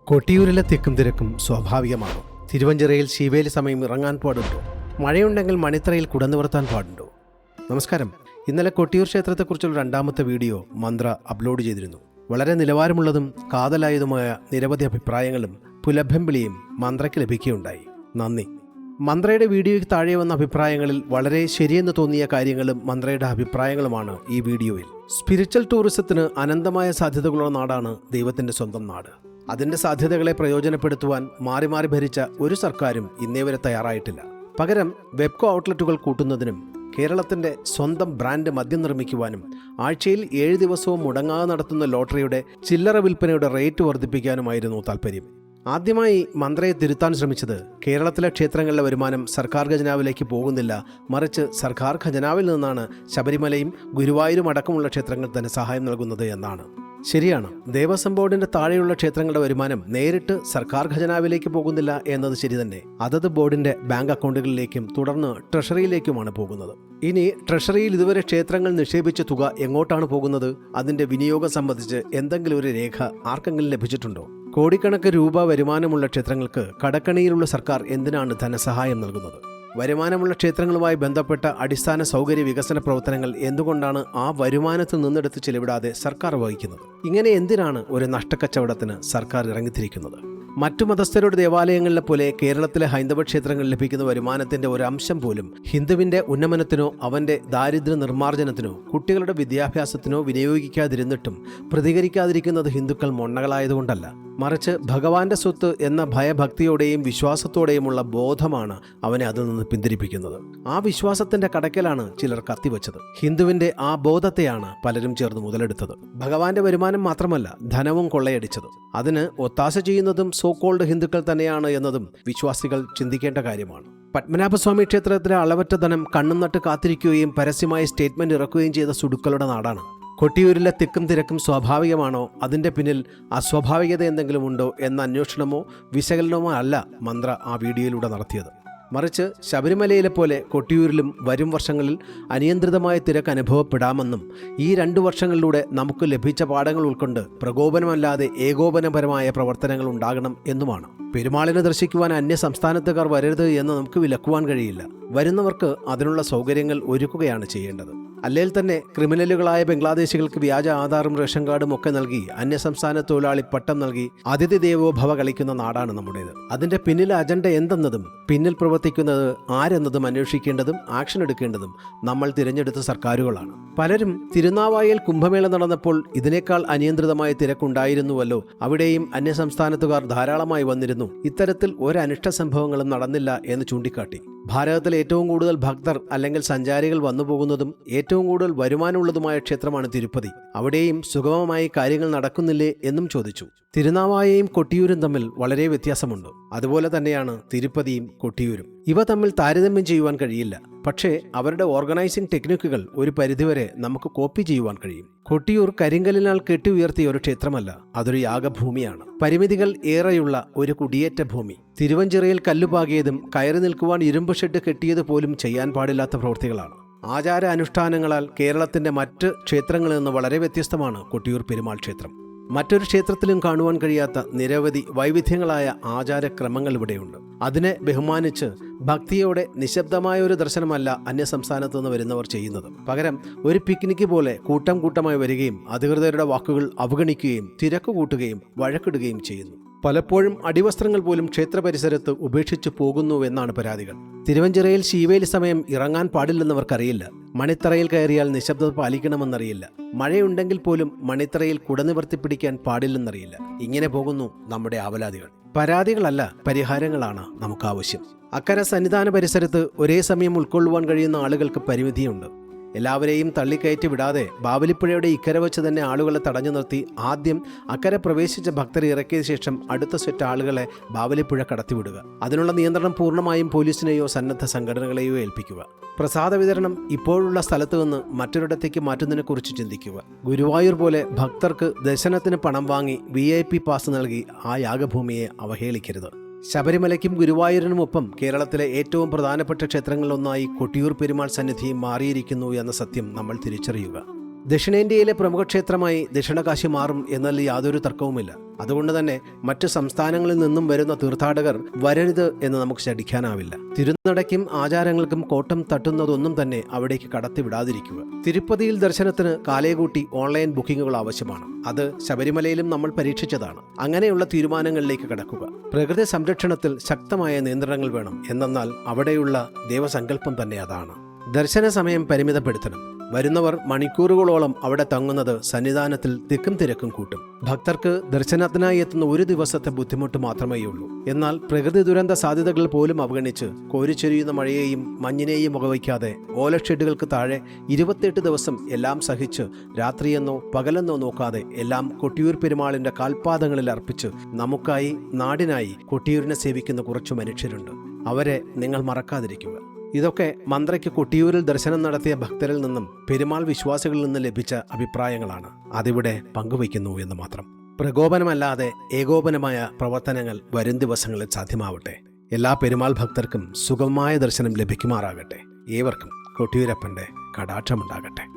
കൊട്ടിയൂരിലെ തിക്കും തിരക്കും സ്വാഭാവികമാണോ? തിരുവഞ്ചിറയിൽ ശീവേലി സമയം ഇറങ്ങാൻ പാടുണ്ടോ? മഴയുണ്ടെങ്കിൽ മണിത്തറയിൽ കുടനിവർത്താൻ പാടുണ്ടോ? നമസ്കാരം. ഇന്നലെ കൊട്ടിയൂർ ക്ഷേത്രത്തെക്കുറിച്ചുള്ള രണ്ടാമത്തെ വീഡിയോ മന്ത്ര അപ്ലോഡ് ചെയ്തിരുന്നു. വളരെ നിലവാരമുള്ളതും കാതലായതുമായ നിരവധി അഭിപ്രായങ്ങളും പുലഭംവിളിയും മന്ത്രയ്ക്ക് ലഭിക്കുകയുണ്ടായി. നന്ദി. മന്ത്രയുടെ വീഡിയോയ്ക്ക് താഴെ വന്ന അഭിപ്രായങ്ങളിൽ വളരെ ശരിയെന്ന് തോന്നിയ കാര്യങ്ങളും മന്ത്രയുടെ അഭിപ്രായങ്ങളുമാണ് ഈ വീഡിയോയിൽ. സ്പിരിച്വൽ ടൂറിസത്തിന് അനന്തമായ സാധ്യതകളുള്ള നാടാണ് ദൈവത്തിൻ്റെ സ്വന്തം നാട്. അതിൻ്റെ സാധ്യതകളെ പ്രയോജനപ്പെടുത്തുവാൻ മാറി മാറി ഭരിച്ച ഒരു സർക്കാരും ഇന്നേ വരെ തയ്യാറായിട്ടില്ല. പകരം വെബ്കോ ഔട്ട്ലെറ്റുകൾ കൂട്ടുന്നതിനും കേരളത്തിൻ്റെ സ്വന്തം ബ്രാൻഡ് മദ്യം നിർമ്മിക്കുവാനും ആഴ്ചയിൽ 7 ദിവസവും മുടങ്ങാതെ നടത്തുന്ന ലോട്ടറിയുടെ ചില്ലറ വിൽപ്പനയുടെ റേറ്റ് വർദ്ധിപ്പിക്കാനുമായിരുന്നു താൽപ്പര്യം. ആദ്യമായി മന്ത്രയെ തിരുത്താൻ ശ്രമിച്ചത് കേരളത്തിലെ ക്ഷേത്രങ്ങളിലെ വരുമാനം സർക്കാർ ഖജനാവിലേക്ക് പോകുന്നില്ല, മറിച്ച് സർക്കാർ ഖജനാവിൽ നിന്നാണ് ശബരിമലയും ഗുരുവായൂരും അടക്കമുള്ള ക്ഷേത്രങ്ങൾ തന്നെ സഹായം നൽകുന്നത് എന്നാണ്. ശരിയാണ്, ദേവസ്വം ബോർഡിന്റെ താഴെയുള്ള ക്ഷേത്രങ്ങളുടെ വരുമാനം നേരിട്ട് സർക്കാർ ഖജനാവിലേക്ക് പോകുന്നില്ല എന്നത് ശരി തന്നെ. അതത് ബോർഡിന്റെ ബാങ്ക് അക്കൗണ്ടുകളിലേക്കും തുടർന്ന് ട്രഷറിയിലേക്കുമാണ് പോകുന്നത്. ഇനി ട്രഷറിയിൽ ഇതുവരെ ക്ഷേത്രങ്ങൾ നിക്ഷേപിച്ച തുക എങ്ങോട്ടാണ് പോകുന്നത്? അതിന്റെ വിനിയോഗം സംബന്ധിച്ച് എന്തെങ്കിലും ഒരു രേഖ ആർക്കെങ്കിലും ലഭിച്ചിട്ടുണ്ടോ? കോടിക്കണക്കിന് രൂപ വരുമാനമുള്ള ക്ഷേത്രങ്ങൾക്ക് കടക്കണിയിലുള്ള സർക്കാർ എന്തിനാണ് ധനസഹായം നൽകുന്നത്? വരുമാനമുള്ള ക്ഷേത്രങ്ങളുമായി ബന്ധപ്പെട്ട അടിസ്ഥാന സൗകര്യ വികസന പ്രവർത്തനങ്ങൾ എന്തുകൊണ്ടാണ് ആ വരുമാനത്തിൽ നിന്നെടുത്ത് ചെലവിടാതെ സർക്കാർ വഹിക്കുന്നത്? ഇങ്ങനെ എന്തിനാണ് ഒരു നഷ്ടക്കച്ചവടത്തിന് സർക്കാർ ഇറങ്ങിത്തിരിക്കുന്നത്? മറ്റു മതസ്ഥരുടെ ദേവാലയങ്ങളിലെ പോലെ കേരളത്തിലെ ഹൈന്ദവ ക്ഷേത്രങ്ങളിൽ ലഭിക്കുന്ന വരുമാനത്തിന്റെ ഒരു അംശം പോലും ഹിന്ദുവിന്റെ ഉന്നമനത്തിനോ അവന്റെ ദാരിദ്ര്യ നിർമ്മാർജ്ജനത്തിനോ കുട്ടികളുടെ വിദ്യാഭ്യാസത്തിനോ വിനിയോഗിക്കാതിരുന്നിട്ടും പ്രതികരിക്കാതിരിക്കുന്നത് ഹിന്ദുക്കൾ മൊണ്ണകളായതുകൊണ്ടല്ല, മറിച്ച് ഭഗവാന്റെ സ്വത്ത് എന്ന ഭയഭക്തിയോടെയും വിശ്വാസത്തോടെയുമുള്ള ബോധമാണ് അവനെ അതിൽ നിന്ന് പിന്തിരിപ്പിക്കുന്നത്. ആ വിശ്വാസത്തിന്റെ കടക്കലാണ് ചിലർ കത്തിവെച്ചത്. ഹിന്ദുവിന്റെ ആ ബോധത്തെയാണ് പലരും ചേർന്ന് മുതലെടുത്തത്. ഭഗവാന്റെ വരുമാനം മാത്രമല്ല, ധനവും കൊള്ളയടിച്ചത്. അതിന് ഒത്താശ ചെയ്യുന്നതും സോകോൾഡ് ഹിന്ദുക്കൾ തന്നെയാണ് എന്നതും വിശ്വാസികൾ ചിന്തിക്കേണ്ട കാര്യമാണ്. പത്മനാഭസ്വാമി ക്ഷേത്രത്തിലെ അളവറ്റ ധനം കണ്ണും നട്ട് കാത്തിരിക്കുകയും പരസ്യമായി സ്റ്റേറ്റ്മെന്റ് ഇറക്കുകയും ചെയ്ത സുഡുക്കളുടെ നാടാണ്. കൊട്ടിയൂരിലെ തിക്കും തിരക്കും സ്വാഭാവികമാണോ? അതിൻ്റെ പിന്നിൽ അസ്വാഭാവികത എന്തെങ്കിലും ഉണ്ടോ എന്ന അന്വേഷണമോ വിശകലനമോ അല്ല മന്ത്ര ആ വീഡിയോയിലൂടെ നടത്തിയത്. മറിച്ച് ശബരിമലയിലെ പോലെ കൊട്ടിയൂരിലും വരും വർഷങ്ങളിൽ അനിയന്ത്രിതമായ തിരക്ക് അനുഭവപ്പെടാമെന്നും ഈ 2 വർഷങ്ങളിലൂടെ നമുക്ക് ലഭിച്ച പാഠങ്ങൾ ഉൾക്കൊണ്ട് പ്രകോപനമല്ലാതെ ഏകോപനപരമായ പ്രവർത്തനങ്ങൾ ഉണ്ടാകണം എന്നുമാണ്. പെരുമാളിനെ ദർശിക്കുവാൻ അന്യ സംസ്ഥാനത്തുകാർ വരരുത് എന്ന് നമുക്ക് വിലക്കുവാൻ കഴിയില്ല. വരുന്നവർക്ക് അതിനുള്ള സൗകര്യങ്ങൾ ഒരുക്കുകയാണ് ചെയ്യേണ്ടത്. അല്ലെങ്കിൽ തന്നെ ക്രിമിനലുകളായ ബംഗ്ലാദേശികൾക്ക് വ്യാജ ആധാറും റേഷൻ കാർഡും ഒക്കെ നൽകി അന്യസംസ്ഥാന തൊഴിലാളി പട്ടം നൽകി അതിഥി ദേവോ ഭവ കളിക്കുന്ന നാടാണ് നമ്മുടേത്. അതിന്റെ പിന്നിലെ അജണ്ട എന്തെന്നതും പിന്നിൽ പ്രവർത്തിക്കുന്നത് ആരെന്നതും അന്വേഷിക്കേണ്ടതും ആക്ഷൻ എടുക്കേണ്ടതും നമ്മൾ തിരഞ്ഞെടുത്ത സർക്കാരുകളാണ്. പലരും തിരുനാവായയിൽ കുംഭമേള നടന്നപ്പോൾ ഇതിനേക്കാൾ അനിയന്ത്രിതമായ തിരക്കുണ്ടായിരുന്നുവല്ലോ, അവിടെയും അന്യസംസ്ഥാനത്തുകാർ ധാരാളമായി വന്നിരുന്നു, ഇത്തരത്തിൽ ഒരു അനിഷ്ട സംഭവങ്ങളും നടന്നില്ല എന്ന് ചൂണ്ടിക്കാട്ടി. ഭാരതത്തിൽ ഏറ്റവും കൂടുതൽ ഭക്തർ അല്ലെങ്കിൽ സഞ്ചാരികൾ വന്നുപോകുന്നതും ഏറ്റവും കൂടുതൽ വരുമാനമുള്ളതുമായ ക്ഷേത്രമാണ് തിരുപ്പതി. അവിടെയും സുഗമമായി കാര്യങ്ങൾ നടക്കുന്നില്ലേ എന്നും ചോദിച്ചു. തിരുനാവായയും കൊട്ടിയൂരും തമ്മിൽ വളരെ വ്യത്യാസമുണ്ട്. അതുപോലെ തന്നെയാണ് തിരുപ്പതിയും കൊട്ടിയൂരും. ഇവ തമ്മിൽ താരതമ്യം ചെയ്യുവാൻ കഴിയില്ല. പക്ഷേ അവരുടെ ഓർഗനൈസിംഗ് ടെക്നിക്കുകൾ ഒരു പരിധിവരെ നമുക്ക് കോപ്പി ചെയ്യുവാൻ കഴിയും. കൊട്ടിയൂർ കരിങ്കല്ലിനാൽ കെട്ടി ഉയർത്തിയ ഒരു ക്ഷേത്രമല്ല, അതൊരു യാഗഭൂമിയാണ്. പരിമിതികൾ ഏറെയുള്ള ഒരു കുടിയേറ്റ ഭൂമി. തിരുവഞ്ചിറയിൽ കല്ലുപാകിയതും കയറി നിൽക്കുവാൻ ഇരുമ്പ് ഷെഡ് കെട്ടിയത് പോലും ചെയ്യാൻ പാടില്ലാത്ത പ്രവൃത്തികളാണ്. ആചാര അനുഷ്ഠാനങ്ങളാൽ കേരളത്തിന്റെ മറ്റ് ക്ഷേത്രങ്ങളിൽ നിന്ന് വളരെ വ്യത്യസ്തമാണ് കൊട്ടിയൂർ പെരുമാൾ ക്ഷേത്രം. മറ്റൊരു ക്ഷേത്രത്തിലും കാണുവാൻ കഴിയാത്ത നിരവധി വൈവിധ്യങ്ങളായ ആചാരക്രമങ്ങൾ ഇവിടെയുണ്ട്. അതിനെ ബഹുമാനിച്ച് ഭക്തിയോടെ നിശബ്ദമായ ഒരു ദർശനമല്ല അന്യസംസ്ഥാനത്തു നിന്ന് വരുന്നവർ ചെയ്യുന്നത്. പകരം ഒരു പിക്നിക്ക് പോലെ കൂട്ടം കൂട്ടമായി വരികയും അധികൃതരുടെ വാക്കുകൾ അവഗണിക്കുകയും തിരക്ക് കൂട്ടുകയും വഴക്കിടുകയും ചെയ്യുന്നു. പലപ്പോഴും അടിവസ്ത്രങ്ങൾ പോലും ക്ഷേത്ര പരിസരത്ത് ഉപേക്ഷിച്ചു പോകുന്നുവെന്നാണ് പരാതികൾ. തിരുവഞ്ചിറയിൽ ശീവേലി സമയം ഇറങ്ങാൻ പാടില്ലെന്നവർക്കറിയില്ല. മണിത്തറയിൽ കയറിയാൽ നിശബ്ദത പാലിക്കണമെന്നറിയില്ല. മഴയുണ്ടെങ്കിൽ പോലും മണിത്തറയിൽ കുടനിവർത്തി പിടിക്കാൻ പാടില്ലെന്നറിയില്ല. ഇങ്ങനെ പോകുന്നു നമ്മുടെ ആവലാതികൾ. പരാതികളല്ല, പരിഹാരങ്ങളാണ് നമുക്ക് ആവശ്യം. അക്കരെ സന്നിധാന പരിസരത്ത് ഒരേ സമയം ഉൾക്കൊള്ളുവാൻ കഴിയുന്ന ആളുകൾക്ക് പരിമിതിയുണ്ട്. എല്ലാവരെയും തള്ളിക്കയറ്റി വിടാതെ ബാവലിപ്പുഴയുടെ ഇക്കരെ വെച്ച് തന്നെ ആളുകളെ തടഞ്ഞു നിർത്തി ആദ്യം അക്കരെ പ്രവേശിച്ച ഭക്തരെ ഇറക്കിയ ശേഷം അടുത്ത സെറ്റ് ആളുകളെ ബാവലിപ്പുഴ കടത്തിവിടുക. അതിനുള്ള നിയന്ത്രണം പൂർണ്ണമായും പോലീസിനെയോ സന്നദ്ധ സംഘടനകളെയോ ഏൽപ്പിക്കുക. പ്രസാദ വിതരണം ഇപ്പോഴുള്ള സ്ഥലത്ത് നിന്ന് മറ്റൊരിടത്തേക്ക് മാറ്റുന്നതിനെക്കുറിച്ച് ചിന്തിക്കുക. ഗുരുവായൂർ പോലെ ഭക്തർക്ക് ദർശനത്തിന് പണം വാങ്ങി VIP പാസ് നൽകി ആ യാഗഭൂമിയെ അവഹേളിക്കരുത്. ശബരിമലയ്ക്കും ഗുരുവായൂരിനുമൊപ്പം കേരളത്തിലെ ഏറ്റവും പ്രധാനപ്പെട്ട ക്ഷേത്രങ്ങളിലൊന്നായി കൊട്ടിയൂർ പെരുമാൾ സന്നിധി മാറിയിരിക്കുന്നു എന്ന സത്യം നമ്മൾ തിരിച്ചറിയുക. ദക്ഷിണേന്ത്യയിലെ പ്രമുഖ ക്ഷേത്രമായി ദക്ഷിണകാശി മാറും എന്നതിൽ യാതൊരു തർക്കവുമില്ല. അതുകൊണ്ട് തന്നെ മറ്റു സംസ്ഥാനങ്ങളിൽ നിന്നും വരുന്ന തീർത്ഥാടകർ വരരുത് എന്ന് നമുക്ക് ശഠിക്കാനാവില്ല. തിരുനടയ്ക്കും ആചാരങ്ങൾക്കും കോട്ടം തട്ടുന്നതൊന്നും തന്നെ അവിടേക്ക് കടത്തിവിടാതിരിക്കുക. തിരുപ്പതിയിൽ ദർശനത്തിന് കാലേകൂട്ടി ഓൺലൈൻ ബുക്കിംഗുകൾ ആവശ്യമാണ്. അത് ശബരിമലയിലും നമ്മൾ പരീക്ഷിച്ചതാണ്. അങ്ങനെയുള്ള തീരുമാനങ്ങളിലേക്ക് കടക്കുക. പ്രകൃതി സംരക്ഷണത്തിൽ ശക്തമായ നിയന്ത്രണങ്ങൾ വേണം. എന്നാൽ അവിടെയുള്ള ദൈവസങ്കല്പം തന്നെ അതാണ്. ദർശന സമയം പരിമിതപ്പെടുത്തണം. വരുന്നവർ മണിക്കൂറുകളോളം അവിടെ തങ്ങുന്നത് സന്നിധാനത്തിൽ തിക്കും തിരക്കും കൂട്ടും. ഭക്തർക്ക് ദർശനത്തിനായി എത്തുന്ന ഒരു ദിവസത്തെ ബുദ്ധിമുട്ട് മാത്രമേയുള്ളൂ. എന്നാൽ പ്രകൃതി ദുരന്ത സാധ്യതകൾ പോലും അവഗണിച്ച് കോരിച്ചൊരിയുന്ന മഴയെയും മഞ്ഞിനെയും വകവയ്ക്കാതെ ഓലഷെഡുകൾക്ക് താഴെ 28 ദിവസം എല്ലാം സഹിച്ച് രാത്രിയെന്നോ പകലെന്നോ നോക്കാതെ എല്ലാം കൊട്ടിയൂർ പെരുമാളിന്റെ കാൽപാദങ്ങളിൽ അർപ്പിച്ച് നമുക്കായി നാടിനായി കൊട്ടിയൂരിനെ സേവിക്കുന്ന കുറച്ചു മനുഷ്യരുണ്ട്. അവരെ നിങ്ങൾ മറക്കാതിരിക്കുക. ഇതൊക്കെ മന്ത്രയ്ക്ക് കൊട്ടിയൂരിൽ ദർശനം നടത്തിയ ഭക്തരിൽ നിന്നും പെരുമാൾ വിശ്വാസികളിൽ നിന്നും ലഭിച്ച അഭിപ്രായങ്ങളാണ്. അതിവിടെ പങ്കുവയ്ക്കുന്നു എന്ന് മാത്രം. പ്രകോപനമല്ലാതെ ഏകോപനമായ പ്രവർത്തനങ്ങൾ വരും ദിവസങ്ങളിൽ സാധ്യമാവട്ടെ. എല്ലാ പെരുമാൾ ഭക്തർക്കും സുഗമമായ ദർശനം ലഭിക്കുമാറാകട്ടെ. ഏവർക്കും കൊട്ടിയൂരപ്പൻ്റെ കടാക്ഷമുണ്ടാകട്ടെ.